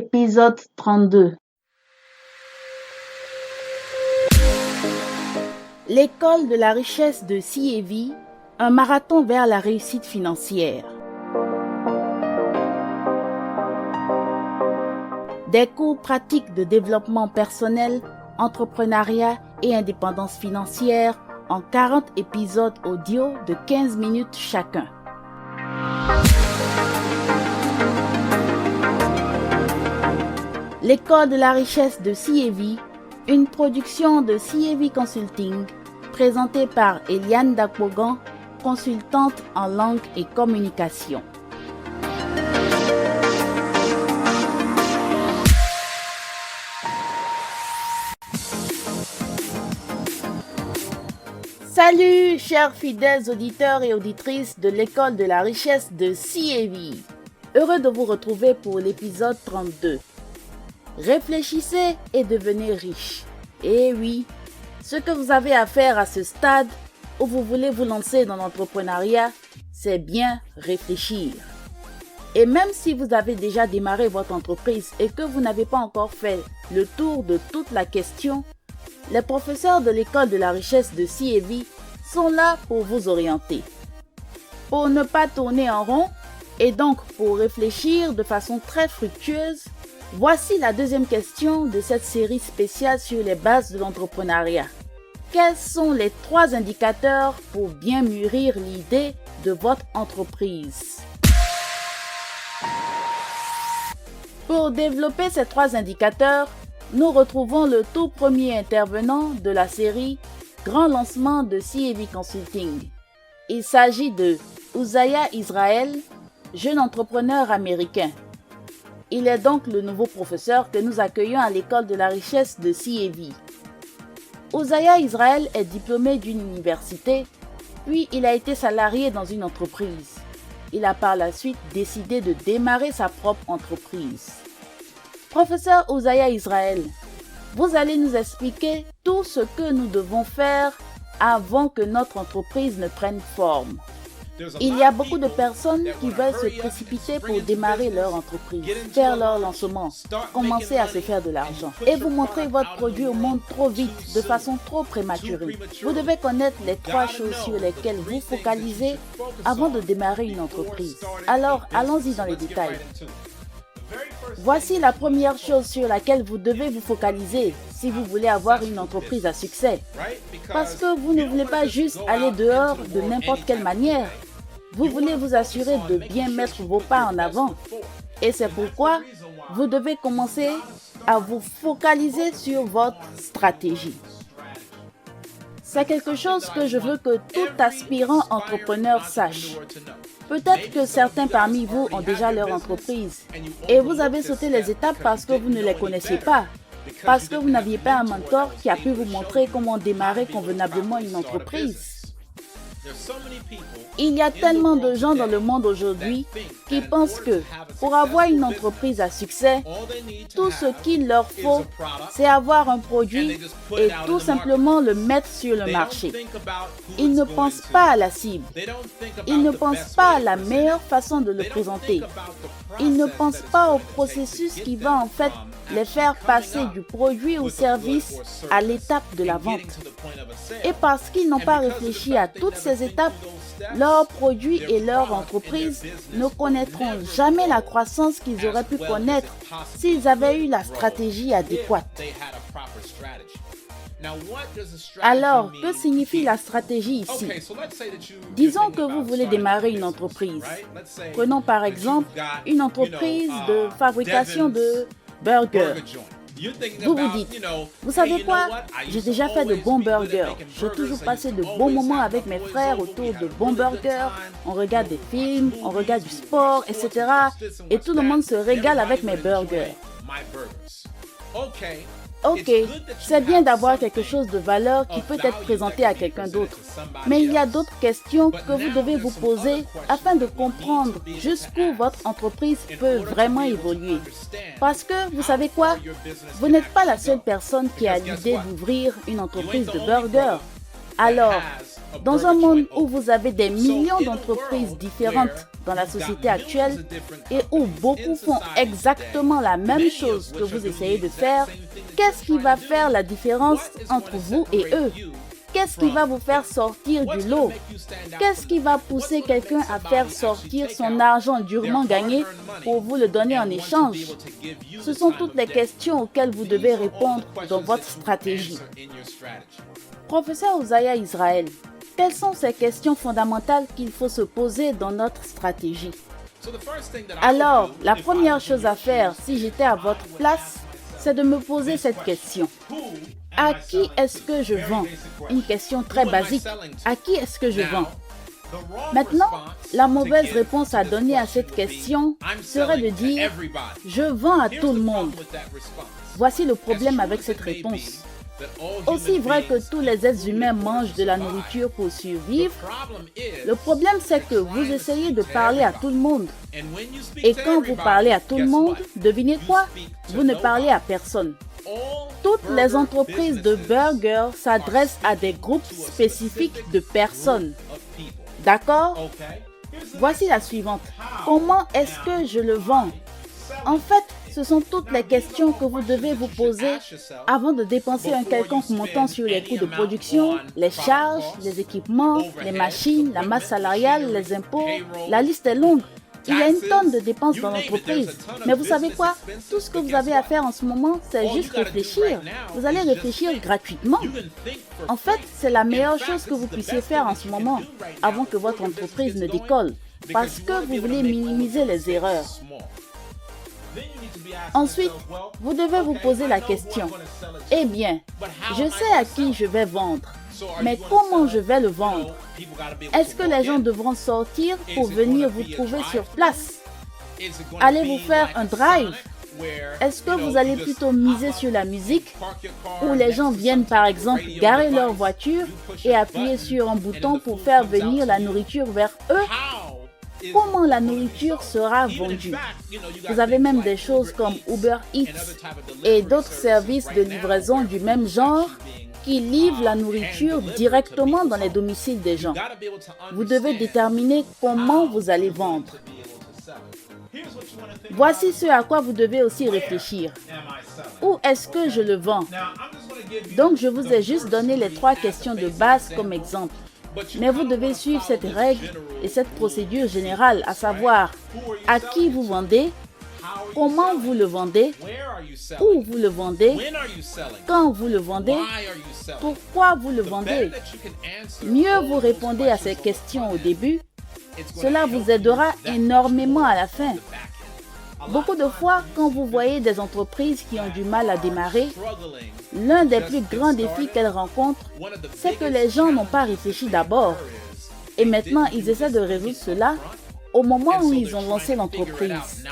Épisode 32. L'école de la richesse de CAV, un marathon vers la réussite financière. Des cours pratiques de développement personnel, entrepreneuriat et indépendance financière en 40 épisodes audio de 15 minutes chacun. L'école de la richesse de CAV, une production de CAV Consulting, présentée par Eliane Dakpogan, consultante en langue et communication. Salut, chers fidèles auditeurs et auditrices de l'école de la richesse de CAV. Heureux de vous retrouver pour l'épisode 32. Réfléchissez et devenez riche. Eh oui, ce que vous avez à faire à ce stade où vous voulez vous lancer dans l'entrepreneuriat, c'est bien réfléchir. Et même si vous avez déjà démarré votre entreprise et que vous n'avez pas encore fait le tour de toute la question, les professeurs de l'école de la richesse de CAV sont là pour vous orienter. Pour ne pas tourner en rond et donc pour réfléchir de façon très fructueuse, voici la deuxième question de cette série spéciale sur les bases de l'entrepreneuriat. Quels sont les 3 indicateurs pour bien mûrir l'idée de votre entreprise? Pour développer ces 3 indicateurs, nous retrouvons le tout premier intervenant de la série Grand lancement de CAV Consulting. Il s'agit de Uzziah Israel, jeune entrepreneur américain. Il est donc le nouveau professeur que nous accueillons à l'école de la richesse de CAV. Uzziah Israel est diplômé d'une université, puis il a été salarié dans une entreprise. Il a par la suite décidé de démarrer sa propre entreprise. Professeur Uzziah Israel, vous allez nous expliquer tout ce que nous devons faire avant que notre entreprise ne prenne forme. Il y a beaucoup de personnes qui veulent se précipiter pour démarrer leur entreprise, faire leur lancement, commencer à se faire de l'argent et vous montrer votre produit au monde trop vite, de façon trop prématurée. Vous devez connaître les 3 choses sur lesquelles vous focalisez avant de démarrer une entreprise. Alors, allons-y dans les détails. Voici la première chose sur laquelle vous devez vous focaliser si vous voulez avoir une entreprise à succès. Parce que vous ne voulez pas juste aller dehors de n'importe quelle manière. Vous voulez vous assurer de bien mettre vos pas en avant. Et c'est pourquoi vous devez commencer à vous focaliser sur votre stratégie. C'est quelque chose que je veux que tout aspirant entrepreneur sache. Peut-être que certains parmi vous ont déjà leur entreprise et vous avez sauté les étapes parce que vous ne les connaissiez pas, parce que vous n'aviez pas un mentor qui a pu vous montrer comment démarrer convenablement une entreprise. Il y a tellement de gens dans le monde aujourd'hui qui pensent que pour avoir une entreprise à succès, tout ce qu'il leur faut, c'est avoir un produit et tout simplement le mettre sur le marché. Ils ne pensent pas à la cible. Ils ne pensent pas à la meilleure façon de le présenter. Ils ne pensent pas au processus qui va en fait les faire passer du produit ou service à l'étape de la vente. Et parce qu'ils n'ont pas réfléchi à toutes ces étapes, leurs produits et leur entreprise ne connaîtront jamais la croissance qu'ils auraient pu connaître s'ils avaient eu la stratégie adéquate. Alors, que signifie la stratégie ici? Disons que vous voulez démarrer une entreprise. Prenons par exemple une entreprise de fabrication de burgers. Vous vous dites, vous savez quoi? J'ai déjà fait de bons burgers. J'ai toujours passé de bons moments avec mes frères autour de bons burgers. On regarde des films, on regarde du sport, etc. Et tout le monde se régale avec mes burgers. Ok, c'est bien d'avoir quelque chose de valeur qui peut être présenté à quelqu'un d'autre. Mais il y a d'autres questions que vous devez vous poser afin de comprendre jusqu'où votre entreprise peut vraiment évoluer. Parce que, vous savez quoi? Vous n'êtes pas la seule personne qui a l'idée d'ouvrir une entreprise de burgers. Alors, dans un monde où vous avez des millions d'entreprises différentes dans la société actuelle et où beaucoup font exactement la même chose que vous essayez de faire, qu'est-ce qui va faire la différence entre vous et eux? Qu'est-ce qui va vous faire sortir du lot? Qu'est-ce qui va pousser quelqu'un à faire sortir son argent durement gagné pour vous le donner en échange? Ce sont toutes les questions auxquelles vous devez répondre dans votre stratégie. Professeur Uzziah Israel, quelles sont ces questions fondamentales qu'il faut se poser dans notre stratégie? Alors, la première chose à faire, si j'étais à votre place, c'est de me poser cette question. À qui est-ce que je vends? Une question très basique. À qui est-ce que je vends? Maintenant, la mauvaise réponse à donner à cette question serait de dire « Je vends à tout le monde ». Voici le problème avec cette réponse. Aussi vrai que tous les êtres humains mangent de la nourriture pour survivre, le problème c'est que vous essayez de parler à tout le monde. Et quand vous parlez à tout le monde, devinez quoi? Vous ne parlez à personne. Toutes les entreprises de burgers s'adressent à des groupes spécifiques de personnes. D'accord? Voici la suivante. Comment est-ce que je le vends? En fait, ce sont toutes les questions que vous devez vous poser avant de dépenser un quelconque montant sur les coûts de production, les charges, les équipements, les machines, la masse salariale, les impôts. La liste est longue. Il y a une tonne de dépenses dans l'entreprise. Mais vous savez quoi? Tout ce que vous avez à faire en ce moment, c'est juste réfléchir. Vous allez réfléchir gratuitement. En fait, c'est la meilleure chose que vous puissiez faire en ce moment, avant que votre entreprise ne décolle, parce que vous voulez minimiser les erreurs. Ensuite, vous devez vous poser la question. Eh bien, je sais à qui je vais vendre, mais comment je vais le vendre? Est-ce que les gens devront sortir pour venir vous trouver sur place? Allez-vous faire un drive? Est-ce que vous allez plutôt miser sur la musique, où les gens viennent par exemple garer leur voiture et appuyer sur un bouton pour faire venir la nourriture vers eux? Comment la nourriture sera vendue? Vous avez même des choses comme Uber Eats et d'autres services de livraison du même genre qui livrent la nourriture directement dans les domiciles des gens. Vous devez déterminer comment vous allez vendre. Voici ce à quoi vous devez aussi réfléchir. Où est-ce que je le vends? Donc, je vous ai juste donné les 3 questions de base comme exemple. Mais vous devez suivre cette règle et cette procédure générale, à savoir à qui vous vendez, comment vous le vendez, où vous le vendez, quand vous le vendez, pourquoi vous le vendez. Mieux vous répondez à ces questions au début, cela vous aidera énormément à la fin. Beaucoup de fois, quand vous voyez des entreprises qui ont du mal à démarrer, l'un des plus grands défis qu'elles rencontrent, c'est que les gens n'ont pas réfléchi d'abord. Et maintenant, ils essaient de résoudre cela au moment où ils ont lancé l'entreprise.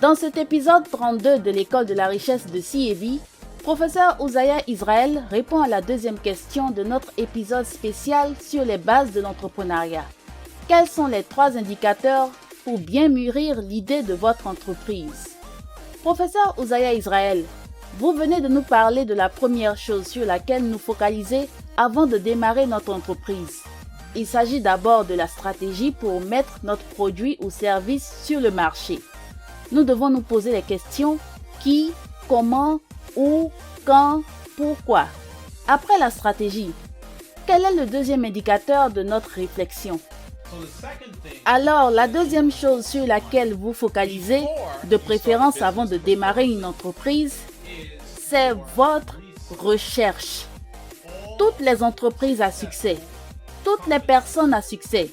Dans cet épisode 32 de l'école de la richesse de CEV, professeur Uzziah Israel répond à la deuxième question de notre épisode spécial sur les bases de l'entrepreneuriat. Quels sont les 3 indicateurs pour bien mûrir l'idée de votre entreprise? Professeur Uzziah Israel, vous venez de nous parler de la première chose sur laquelle nous focaliser avant de démarrer notre entreprise. Il s'agit d'abord de la stratégie pour mettre notre produit ou service sur le marché. Nous devons nous poser les questions qui, comment, où, quand, pourquoi. Après la stratégie, quel est le deuxième indicateur de notre réflexion? Alors, la deuxième chose sur laquelle vous focalisez, de préférence avant de démarrer une entreprise, c'est votre recherche. Toutes les entreprises à succès, toutes les personnes à succès,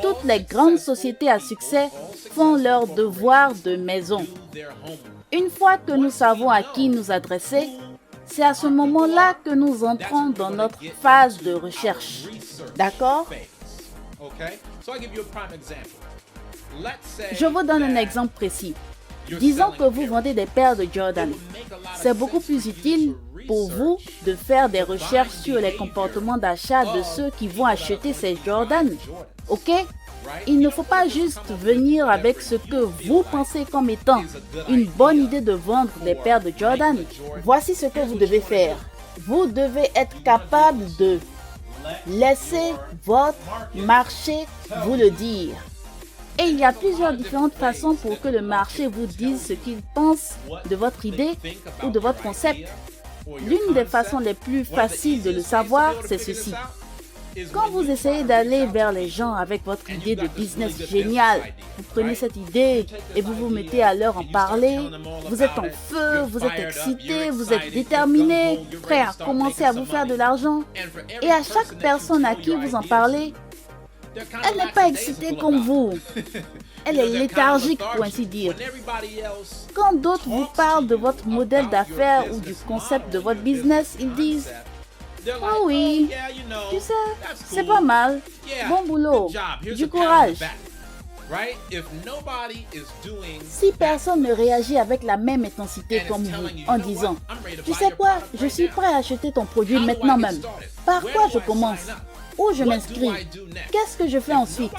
toutes les grandes sociétés à succès font leur devoir de maison. Une fois que nous savons à qui nous adresser, c'est à ce moment-là que nous entrons dans notre phase de recherche. D'accord? Je vous donne un exemple précis. Disons que vous vendez des paires de Jordan. C'est beaucoup plus utile pour vous de faire des recherches sur les comportements d'achat de ceux qui vont acheter ces Jordan. Ok? Il ne faut pas juste venir avec ce que vous pensez comme étant une bonne idée de vendre des paires de Jordan. Voici ce que vous devez faire. Vous devez être capable de laisser votre marché vous le dire. Et il y a plusieurs différentes façons pour que le marché vous dise ce qu'il pense de votre idée ou de votre concept. L'une des façons les plus faciles de le savoir, c'est ceci. Quand vous essayez d'aller vers les gens avec votre idée de business géniale, vous prenez cette idée et vous vous mettez à leur en parler, vous êtes en feu, vous êtes excité, vous êtes déterminé, prêt à commencer à vous faire de l'argent. Et à chaque personne à qui vous en parlez, elle n'est pas excitée comme vous. Elle est léthargique, pour ainsi dire. Quand d'autres vous parlent de votre modèle d'affaires ou du concept de votre business, ils disent « Ah oui, tu sais, c'est pas mal. Bon boulot, du courage. » Si personne ne réagit avec la même intensité comme vous en disant « Tu sais quoi, je suis prêt à acheter ton produit maintenant même. Par quoi je commence? Où je m'inscris? Qu'est-ce que je fais ensuite? »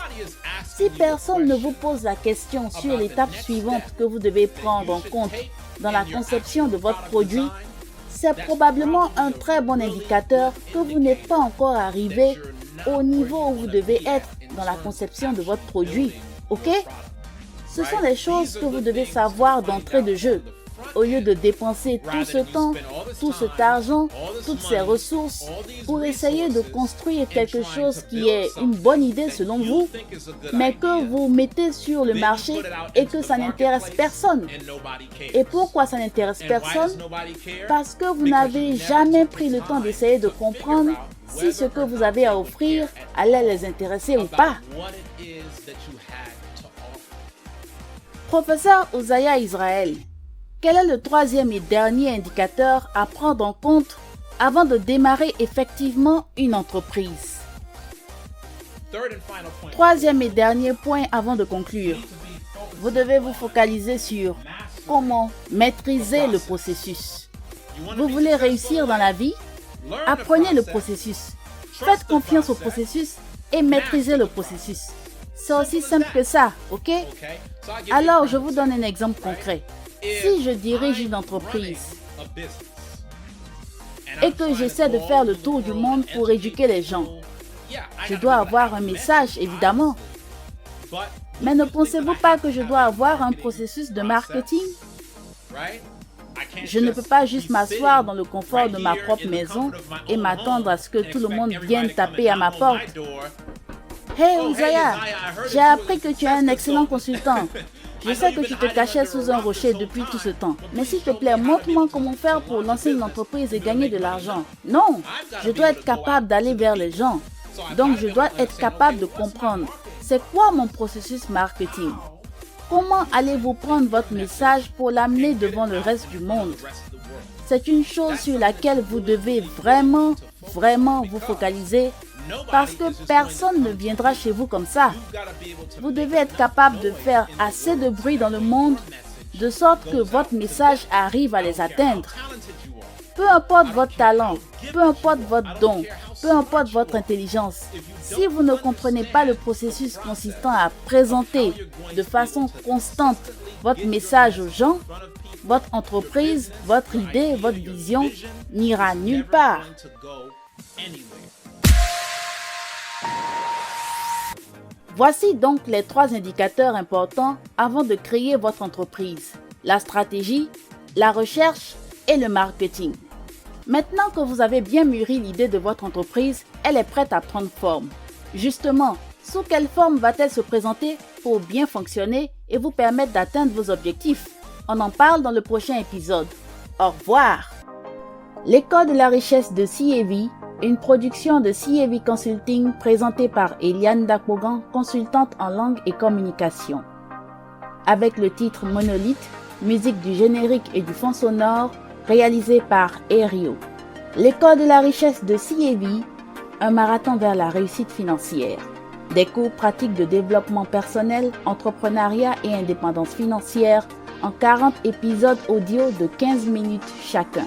Si personne ne vous pose la question sur l'étape suivante que vous devez prendre en compte dans la conception de votre produit, c'est probablement un très bon indicateur que vous n'êtes pas encore arrivé au niveau où vous devez être dans la conception de votre produit. Ok? Ce sont des choses que vous devez savoir d'entrée de jeu. Au lieu de dépenser tout ce temps, tout cet argent, toutes ces ressources pour essayer de construire quelque chose qui est une bonne idée selon vous, mais que vous mettez sur le marché et que ça n'intéresse personne. Et pourquoi ça n'intéresse personne? Parce que vous n'avez jamais pris le temps d'essayer de comprendre si ce que vous avez à offrir allait les intéresser ou pas. Professeur Uzziah Israel, quel est le troisième et dernier indicateur à prendre en compte avant de démarrer effectivement une entreprise? Troisième et dernier point avant de conclure. Vous devez vous focaliser sur comment maîtriser le processus. Vous voulez réussir dans la vie? Apprenez le processus. Faites confiance au processus et maîtrisez le processus. C'est aussi simple que ça, ok? Alors, je vous donne un exemple concret. Si je dirige une entreprise et que j'essaie de faire le tour du monde pour éduquer les gens, je dois avoir un message, évidemment. Mais ne pensez-vous pas que je dois avoir un processus de marketing? Je ne peux pas juste m'asseoir dans le confort de ma propre maison et m'attendre à ce que tout le monde vienne taper à ma porte. Hey Uzziah, j'ai appris que tu es un excellent consultant. Je sais que tu te cachais sous un rocher depuis tout ce temps. Mais s'il te plaît, montre-moi comment faire pour lancer une entreprise et gagner de l'argent. Non, je dois être capable d'aller vers les gens. Donc, je dois être capable de comprendre. C'est quoi mon processus marketing? Comment allez-vous prendre votre message pour l'amener devant le reste du monde? C'est une chose sur laquelle vous devez vraiment vous focaliser. Parce que personne ne viendra chez vous comme ça. Vous devez être capable de faire assez de bruit dans le monde de sorte que votre message arrive à les atteindre. Peu importe votre talent, peu importe votre don, peu importe votre intelligence, si vous ne comprenez pas le processus consistant à présenter de façon constante votre message aux gens, votre entreprise, votre idée, votre vision n'ira nulle part. Voici donc les 3 indicateurs importants avant de créer votre entreprise: la stratégie, la recherche et le marketing. Maintenant que vous avez bien mûri l'idée de votre entreprise, elle est prête à prendre forme. Justement, sous quelle forme va-t-elle se présenter pour bien fonctionner et vous permettre d'atteindre vos objectifs? On en parle dans le prochain épisode. Au revoir! L'école de la richesse de CAV, une production de CAV Consulting présentée par Eliane Dakpogan, consultante en langue et communication. Avec le titre Monolith, musique du générique et du fond sonore, réalisé par Aerio. L'école de la richesse de CAV, un marathon vers la réussite financière. Des cours pratiques de développement personnel, entrepreneuriat et indépendance financière en 40 épisodes audio de 15 minutes chacun.